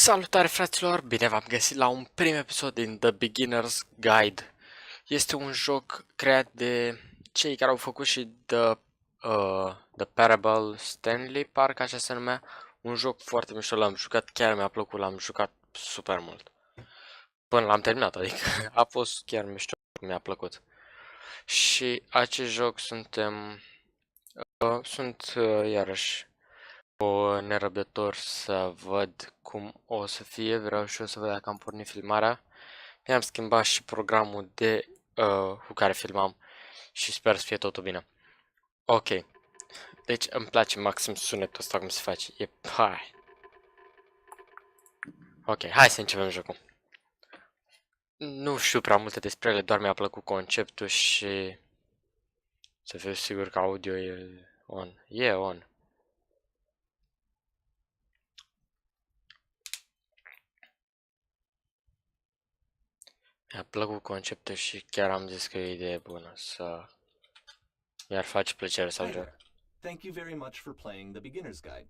Salutare fraților, bine v-am găsit la un prim episod din The Beginner's Guide. Este un joc creat de cei care au făcut și The Parable Stanley, parcă așa se numea. Un joc foarte mișto, l-am jucat, chiar mi-a plăcut, l-am jucat super mult. Până l-am terminat, adică a fost chiar mișto, mi-a plăcut. Și acest joc sunt iarăși nerăbdător să văd cum o să fie, vreau și eu să văd dacă am pornit filmarea. Mi-am schimbat și programul cu care filmam și sper să fie totul bine. Ok, deci îmi place maxim sunetul ăsta cum se face, hai. Ok, hai să începem jocul. Nu știu prea multe despre ele, doar mi-a plăcut conceptul și să fiu sigur că audio e on. E on. Mi-a plăcut conceptul și chiar am zis că e o idee bună să mi-ar face plăcere să-l joc. Thank you very much for playing the Beginner's Guide.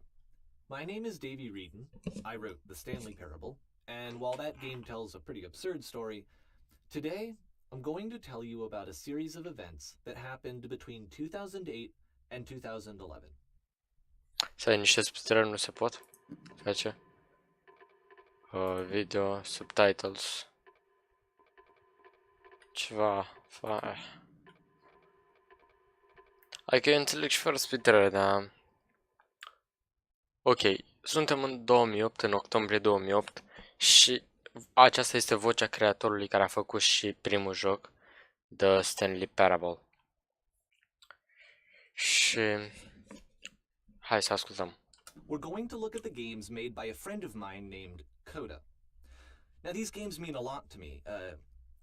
My name is Davy Reedon. I wrote The Stanley Parable, and while that game tells a pretty absurd story, today I'm going to tell you about a series of events that happened between 2008 and 2011. Să ai niște subtitrări nu se pot face. Video, subtitles. Ceva. Adică eu înțeleg și fără subtitrări, dar... Ok, suntem în 2008, în octombrie 2008 și aceasta este vocea creatorului care a făcut și primul joc, The Stanley Parable. Și... hai să ascultăm. We're going to look at the games made by a friend of mine named Coda. Now, these games mean a lot to me.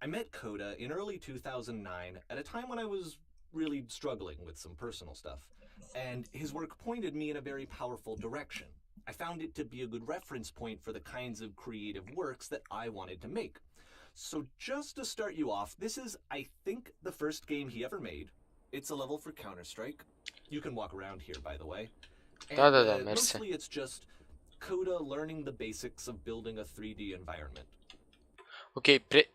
I met Coda in early 2009 at a time when I was really struggling with some personal stuff, and his work pointed me in a very powerful direction. I found it to be a good reference point for the kinds of creative works that I wanted to make. So just to start you off, this is, I think, the first game he ever made. It's a level for Counter-Strike. You can walk around here, by the way. And mostly it's just Coda learning the basics of building a 3D environment. Ok,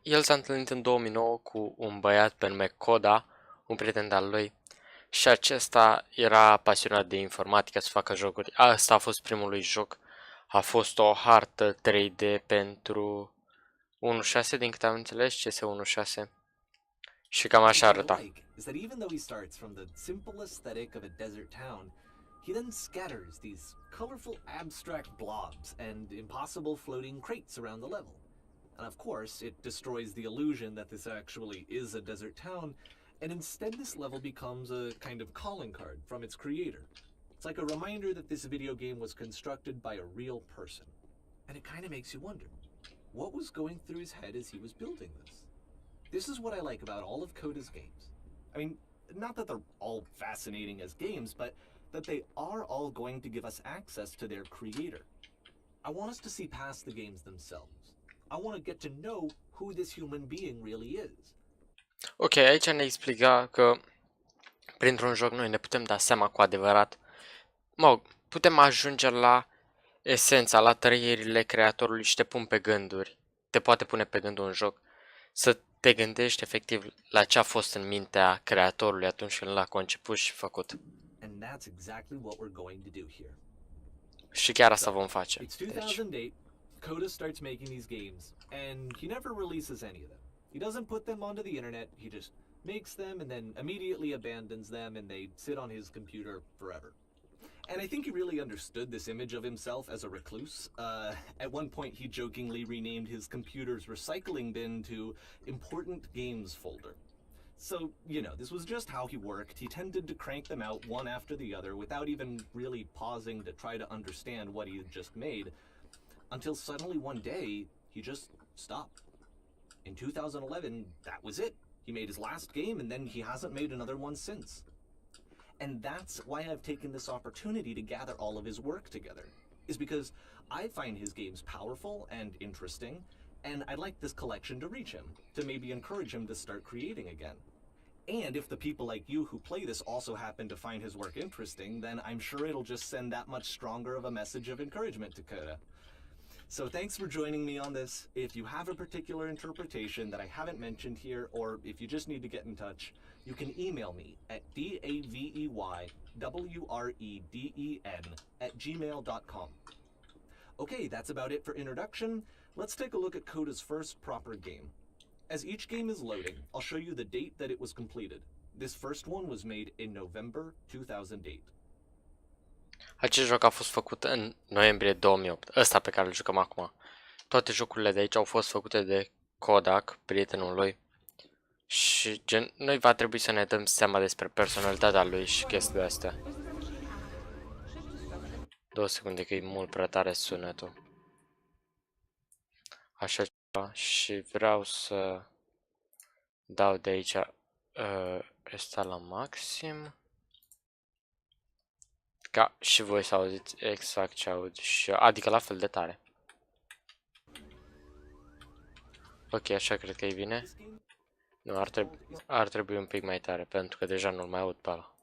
el s-a întâlnit în 2009 cu un băiat pe nume Coda, un prieten al lui, și acesta era pasionat de informatică, să facă jocuri. Asta a fost primul lui joc. A fost o hartă 3D pentru 1.6, din câte am înțeles, CS 1.6. Și cam așa arăta. He then scatters these colorful abstract blobs and impossible floating crates around the level. And of course, it destroys the illusion that this actually is a desert town, and instead this level becomes a kind of calling card from its creator. It's like a reminder that this video game was constructed by a real person. And it kind of makes you wonder, what was going through his head as he was building this? This is what I like about all of Coda's games. I mean, not that they're all fascinating as games, but that they are all going to give us access to their creator. I want us to see past the games themselves. I want to get to know who this human being really is. Ok, aici ne explica că printr-un joc noi ne putem da seama cu adevărat, putem ajunge la esența, la trăirile creatorului și te pun pe gânduri. Te poate pune pe gândul un joc. Să te gândești efectiv la ce a fost în mintea creatorului atunci când l-a conceput și făcut. And that's exactly what we're going to do here. Și chiar asta vom face. It's 2008. Coda starts making these games, and he never releases any of them. He doesn't put them onto the internet, he just makes them and then immediately abandons them, and they sit on his computer forever. And I think he really understood this image of himself as a recluse. At one point he jokingly renamed his computer's recycling bin to Important Games Folder. So, you know, this was just how he worked. He tended to crank them out one after the other without even really pausing to try to understand what he had just made, until suddenly one day, he just stopped. In 2011, that was it. He made his last game, and then he hasn't made another one since. And that's why I've taken this opportunity to gather all of his work together, is because I find his games powerful and interesting, and I'd like this collection to reach him, to maybe encourage him to start creating again. And if the people like you who play this also happen to find his work interesting, then I'm sure it'll just send that much stronger of a message of encouragement to Coda. So thanks for joining me on this. If you have a particular interpretation that I haven't mentioned here, or if you just need to get in touch, you can email me at daveywreden@gmail.com. Okay, that's about it for introduction. Let's take a look at Coda's first proper game. As each game is loading, I'll show you the date that it was completed. This first one was made in November 2008. Acest joc a fost făcut în noiembrie 2008, ăsta pe care îl jucăm acum. Toate jocurile de aici au fost făcute de Kodak, prietenul lui. Și gen, noi va trebui să ne dăm seama despre personalitatea lui și chestiile astea. 2 secunde că e mult prea tare sunetul. Așa ceva. Și vreau să dau de aici ăsta la maxim. Ca și voi să auziți exact ce aud și adică la fel de tare. Ok, așa cred că e bine. Nu, ar trebui un pic mai tare, pentru că deja nu-l mai aud pe ăla.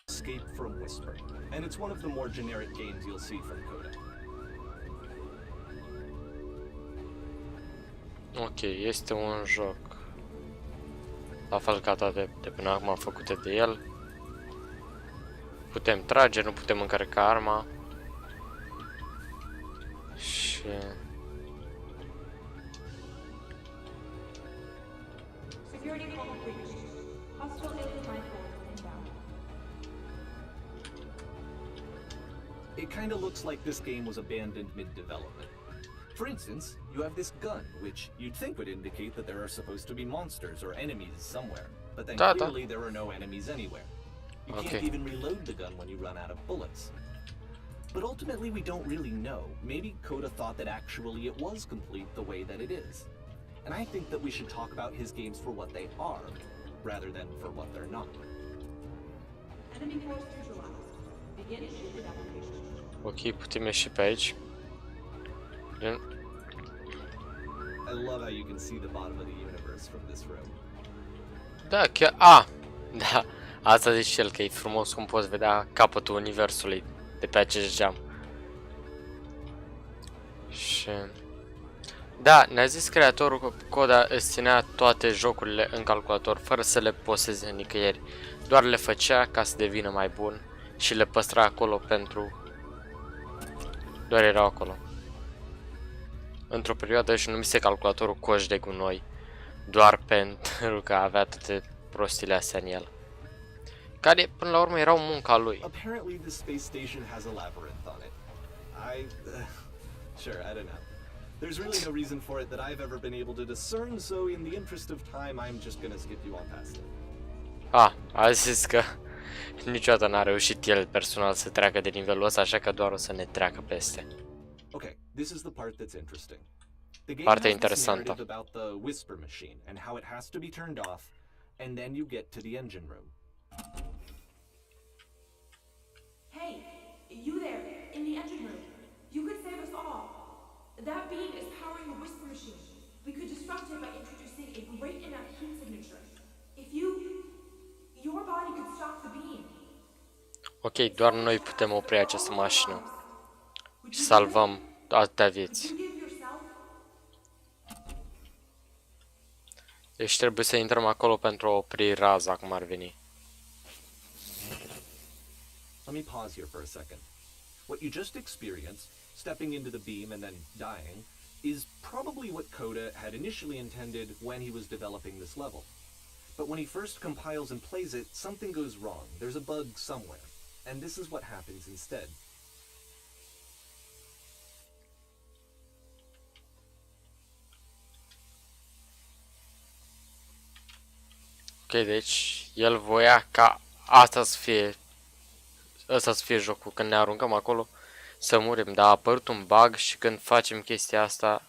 Escape from Whisper, and it's one of the more generic games you'll see from Coda. Ok, este un joc la fel ca toate de până acum făcute de el. Putem trage, nu putem încărca arma. Și... It kind of looks like this game was abandoned mid-development. For instance, you have this gun, which you'd think would indicate that there are supposed to be monsters or enemies somewhere, but then clearly there are no enemies anywhere. You can't even reload the gun when you run out of bullets. But ultimately we don't really know. Maybe Coda thought that actually it was complete the way that it is. And I think that we should talk about his games for what they are, rather than for what they're not. Enemy force neutralized. Begin ship evacuation. Ok, putem ieși pe aici. I love how you can see the bottom of the universe from this room. Da, chiar... Da, asta zice el că e frumos cum poți vedea capătul universului de pe acest geam. Și... Da, ne-a zis creatorul că Coda îți ținea toate jocurile în calculator fără să le poseze nicăieri. Doar le făcea ca să devină mai bun și le păstra acolo pentru... Doar erau acolo. Într-o perioadă își numise calculatorul coș de gunoi, doar pentru că avea toate prostile astea în el. Care, până la urmă, erau munca lui. Apparently the space station has a labyrinth on it. Sure, I don't know. There's really no reason for it that I've ever been able to discern, so in the interest of time, I'm just gonna skip you on past it. A zis că niciodată n-a reușit el personal să treacă de nivelul ăsta, așa că doar o să ne treacă peste. Okay, this is the part that's interesting. The game Partea has this interesantă. narrative about the Whisper machine and how it has to be turned off, and then you get to the engine room. Hey, you there, in the engine room. You could save us all. That beam is powering the Whisper machine. We could disrupt it by introducing a great enough heat signature. If your body could stop the beam. Ok, doar noi putem opri această mașină și salvăm atâtea vieți. Deci trebuie să intrăm acolo pentru a opri raza, cum ar veni. Let me pause here for a second. What you just experienced, stepping into the beam and then dying, is probably what Coda had initially intended when he was developing this level. But when he first compiles and plays it, something goes wrong. There's a bug somewhere. And this is what happens instead. Ok, deci el voia ca asta să fie jocul. Când ne aruncăm acolo să murim, dar a apărut un bug și când facem chestia asta,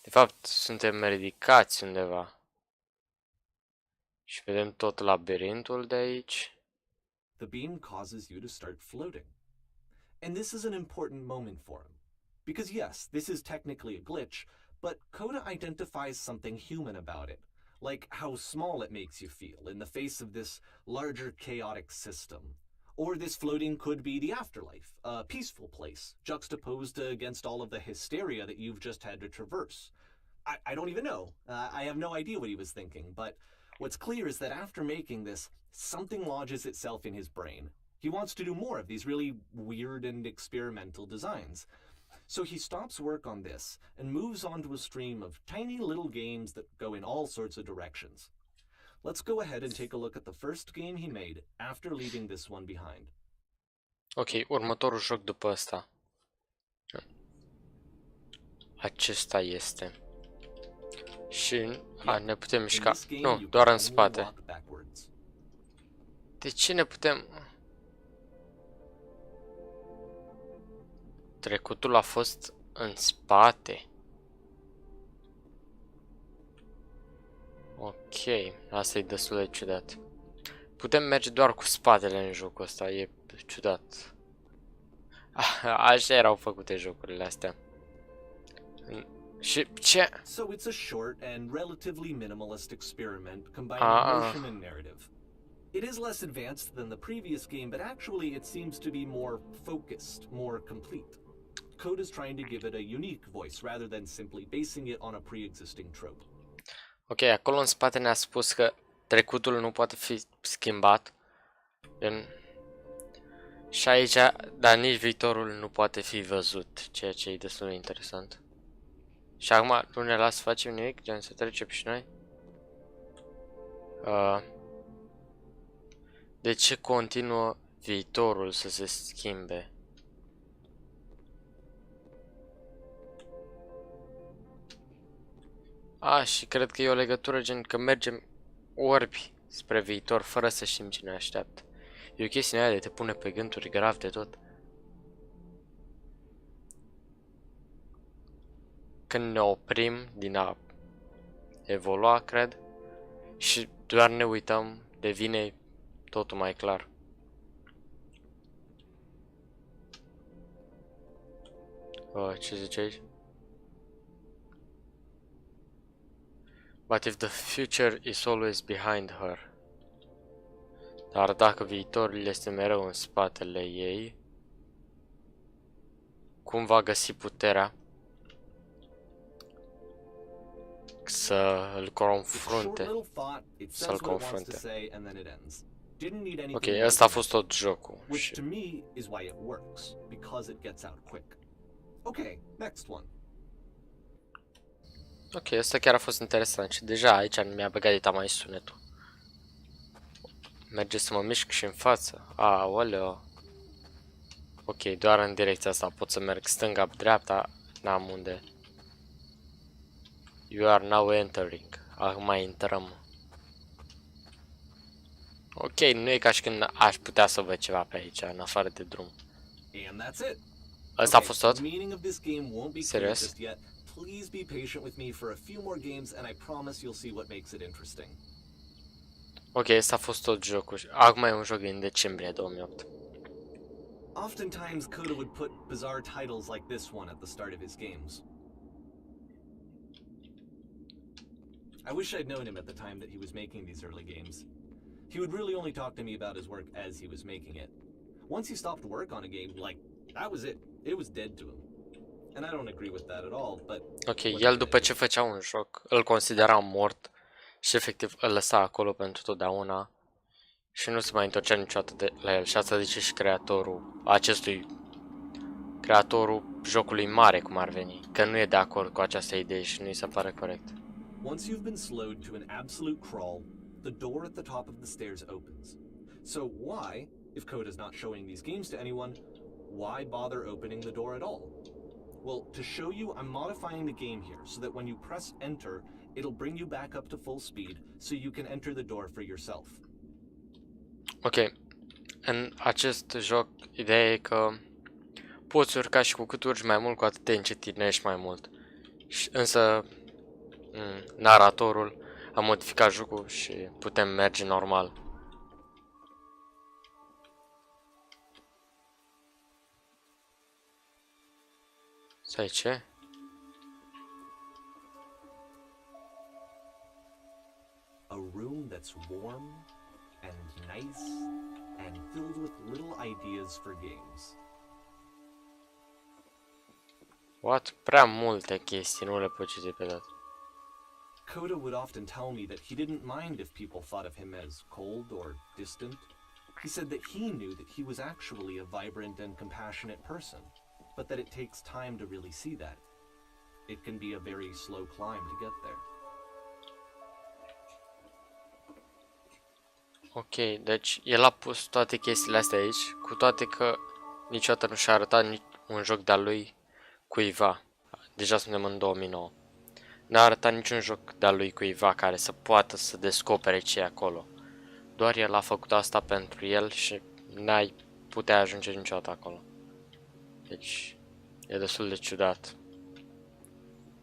de fapt suntem ridicați undeva. Și vedem tot labirintul de aici. The beam causes you to start floating. And this is an important moment for him. Because yes, this is technically a glitch, but Coda identifies something human about it. Like how small it makes you feel in the face of this larger chaotic system. Or this floating could be the afterlife, a peaceful place, juxtaposed against all of the hysteria that you've just had to traverse. I don't even know. I have no idea what he was thinking, but what's clear is that after making this, something lodges itself in his brain. He wants to do more of these really weird and experimental designs. So he stops work on this and moves on to a stream of tiny little games that go in all sorts of directions. Let's go ahead and take a look at the first game he made after leaving this one behind. Ok, următorul joc după ăsta. Acesta este. Și ne putem mișca. Nu, doar în spate. De ce ne putem... Trecutul a fost în spate. Ok, asta e destul de ciudat. Putem merge doar cu spatele în jocul ăsta, e ciudat. Așa erau făcute jocurile astea. Și ce? So it's a short and relatively minimalist experiment combining motion and narrative. It is less advanced than the previous game, but actually it seems to be more focused, more complete. Code is trying to give it a unique voice rather than simply basing it on a pre-existing trope. Ok, acolo în spate ne-a spus că trecutul nu poate fi schimbat. Și aici, dar nici viitorul nu poate fi văzut, ceea ce e destul de interesant. Și acum nu ne las să facem nimic, gen să trecem și noi. De ce continuă viitorul să se schimbe? Și cred că e o legătură gen că mergem orbi spre viitor fără să știm ce ne așteaptă. E o chestie aia de te pune pe gânduri grav de tot. Când ne oprim din a evolua, cred, și doar ne uităm, devine totul mai clar. Ce zice aici? But if the future is always behind her. Dar dacă viitorul este mereu în spatele ei, cum va găsi puterea să îl confrunte? Să-l confrunte. Ok, ăsta a fost tot jocul. Ok, ăsta chiar a fost interesant și deja aici mi-a băgat de mai sunetul. Merge să mă mișc și în față. Aoleo. Ok, doar în direcția asta pot să merg stânga-dreapta, n-am unde. You are now entering. Acum intrăm. Ok, nu e ca și când aș putea să văd ceva pe aici, în afară de drum. Asta a fost tot? Serios? Please be patient with me for a few more games and I promise you'll see what makes it interesting. Ok, asta a fost tot jocul. Acum e un joc din decembrie 2008. Oftentimes Coda would put bizarre titles like this one at the start of his games. I wish I'd known him at the time that he was making these early games. He would really only talk to me about his work as he was making it. Once he stopped work on a game, like, that was it. It was dead to him. And I don't agree with that at all, but... Ok, el după ce făcea un joc, îl considera mort și efectiv îl lăsa acolo pentru totdeauna și nu se mai întorcea niciodată la el. Și asta zice și creatorul jocului mare, cum ar veni, că nu e de acord cu această idee și nu îi se pare corect. Once you've been slowed to an absolute crawl, the door at the top of the stairs opens. So why, if Coda's not showing these games to anyone, why bother opening the door at all? Well, to show you, I'm modifying the game here so that when you press enter, it'll bring you back up to full speed so you can enter the door for yourself. Ok, în acest joc, ideea e că poți urca și cu cât urci mai mult, cu atât te încetinești mai mult. Însă, naratorul a modificat jocul și putem merge normal. Stai, ce? A room that's warm and nice and filled with little ideas for games. What? Prea multe chestii, nu le pot citi pe tot. Coda would often tell me that he didn't mind if people thought of him as cold or distant. He said that he knew that he was actually a vibrant and compassionate person, but that it takes time to really see that. It can be a very slow climb to get there. Ok, deci el a pus toate chestiile astea aici, cu toate că niciodată nu și-a arătat un joc de-a lui cuiva. Deja suntem în 2009. N-a arătat niciun joc de-a lui cuiva care să poată să descopere ce e acolo. Doar el a făcut asta pentru el și n-ai putea ajunge niciodată acolo. Deci, e destul de ciudat.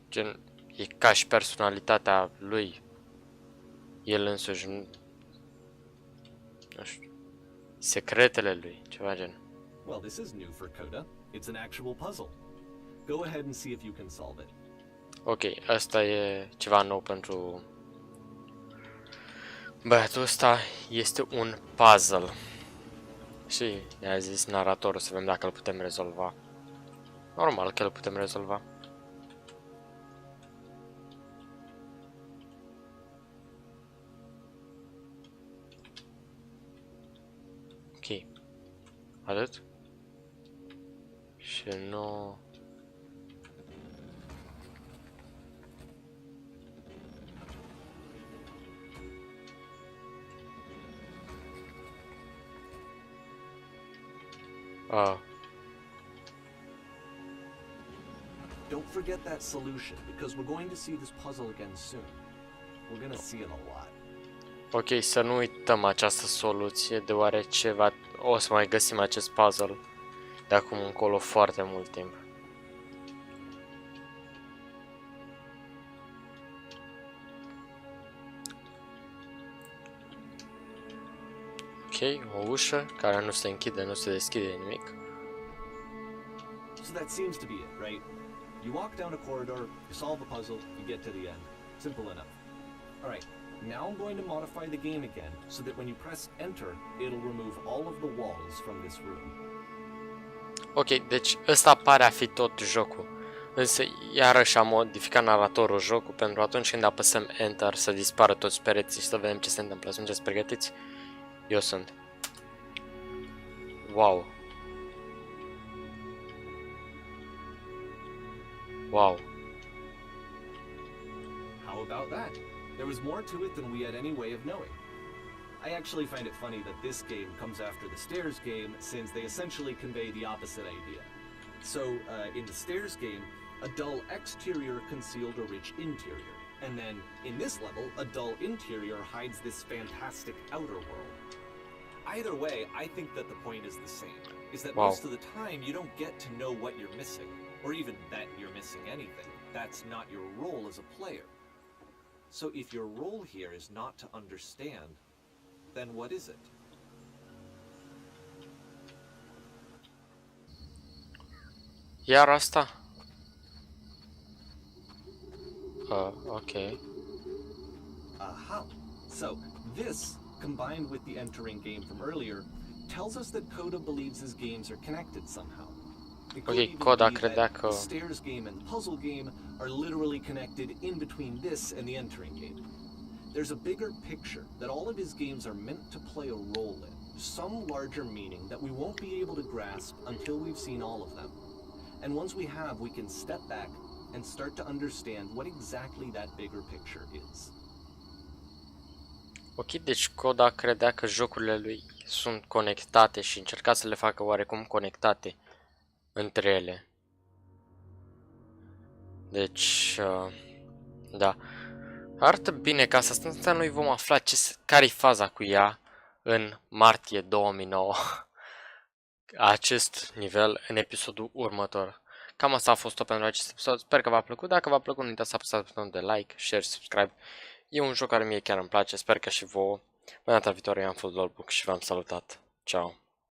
Gen, e ca și personalitatea lui. El însuși, nu știu, secretele lui, ceva gen. Well, this is new for Coda. It's an actual puzzle. Go ahead and see if you can solve it. Ok, asta e ceva nou pentru băiatul ăsta. Este un puzzle. Și ne-a zis naratorul să vedem dacă îl putem rezolva. Normal că îl putem rezolva. Ok. Atât? Și nu... Don't forget that solution, because we're going to see this puzzle again soon. We're going to see it a lot. Ok, să nu uităm această soluție, deoarece o să mai găsim acest puzzle de acum încolo foarte mult timp. Ok, o ușă care nu se închide, nu se deschide nimic. So that seems to be it, right? You walk down a corridor, you solve a puzzle, you get to the end. Simple enough. Alright, now I'm going to modify the game again, so that when you press enter, it'll remove all of the walls from this room. Ok, deci ăsta pare a fi tot jocul. Însă iarăși am modificat naratorul jocul pentru atunci când apăsăm enter să dispară toți pereții și să vedem ce se întâmplă. Sunteți pregătiți? Eu sunt. Wow. Wow. How about that? There was more to it than we had any way of knowing. I actually find it funny that this game comes after the stairs game, since they essentially convey the opposite idea. So, in the stairs game, a dull exterior concealed a rich interior. And then, in this level, a dull interior hides this fantastic outer world. Either way, I think that the point is the same, is that most of the time you don't get to know what you're missing, or even that you're missing anything. That's not your role as a player. So if your role here is not to understand, then what is it? Iar asta? Ok. Aha. So this, combined with the entering game from earlier, tells us that Coda believes his games are connected somehow. It could even Coda be credea that că... the stairs game and puzzle game are literally connected in between this and the entering game. There's a bigger picture that all of his games are meant to play a role in, some larger meaning that we won't be able to grasp until we've seen all of them. And once we have, we can step back and start to understand what exactly that bigger picture is. Ok, deci Coda credea că jocurile lui sunt conectate și încerca să le facă oarecum conectate între ele. Deci, da. Arată bine ca asta noi vom afla care-i faza cu ea în martie 2009. Acest nivel în episodul următor. Cam asta a fost tot pentru acest episod. Sper că v-a plăcut. Dacă v-a plăcut, nu uitați să apăsați butonul de like, share, subscribe. E un joc care mie chiar îmi place. Sper că și vouă. Până data viitoare, eu am fost Lolbook și v-am salutat. Ciao.